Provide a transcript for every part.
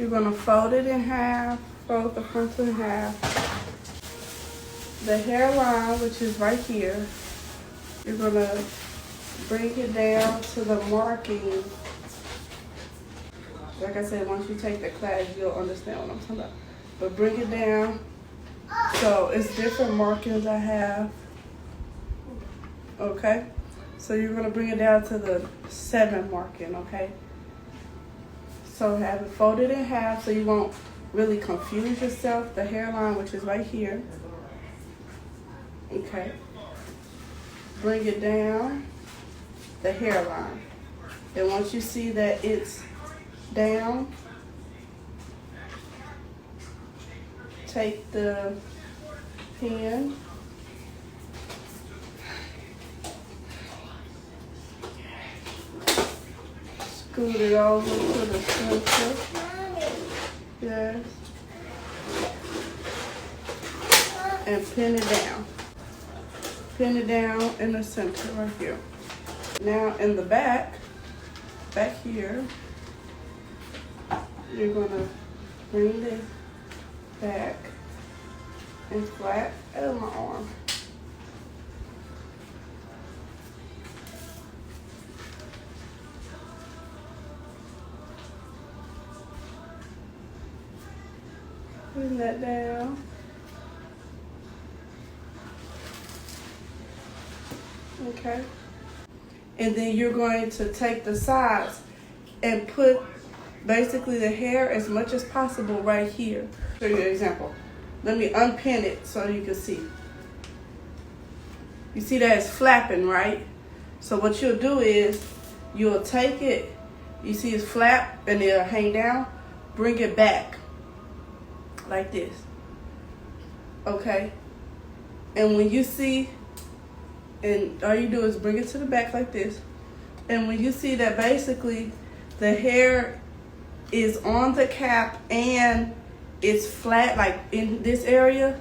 You're gonna fold it in half, fold the frontal in half. The hairline, which is right here, you're gonna bring it down to the marking. Like I said, once you take the class, you'll understand what I'm talking about. But bring it down. So it's different markings I have. Okay? So you're gonna bring it down to the 7 marking, okay? So have it folded in half so you won't really confuse yourself. The hairline, which is right here. Okay. Bring it down, the hairline. And once you see that it's down, take the pen, scoot it over to the center. Yes. And pin it down. Pin it down in the center right here. Now in the back here, you're gonna bring this back and flat out my arm. Bring that down. Okay. And then you're going to take the sides and put basically the hair as much as possible right here. Show you an example. Let me unpin it so you can see. You see that it's flapping, right? So what you'll do is you'll take it, you see it's flap and it'll hang down, bring it back like this. Okay? And when you see, and all you do is bring it to the back like this. And when you see that basically the hair is on the cap and it's flat like in this area,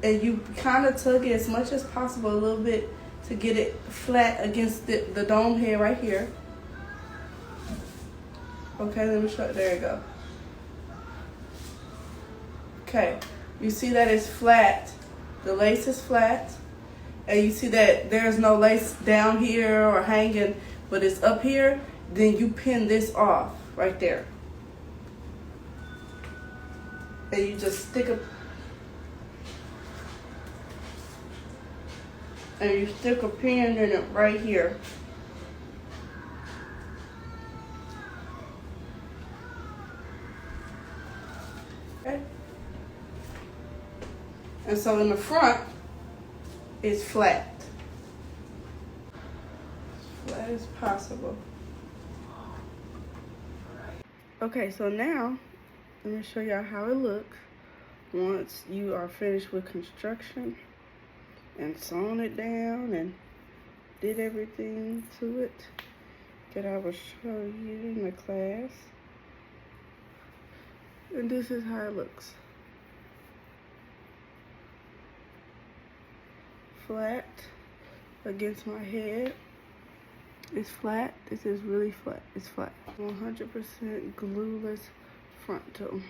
and you kind of tug it as much as possible a little bit to get it flat against the dome hair right here. Okay, let me show you. There you go. Okay, you see that it's flat. The lace is flat. And you see that there's no lace down here or hanging, but it's up here. Then you pin this off right there. And you just stick a pin in it right here. Okay. And so in the front, it's flat. As flat as possible. Okay, so now let me show y'all how it looks once you are finished with construction and sewn it down and did everything to it that I will show you in the class. And this is how it looks. Flat against my head. It's flat. This is really flat. It's flat. 100% glueless frontal.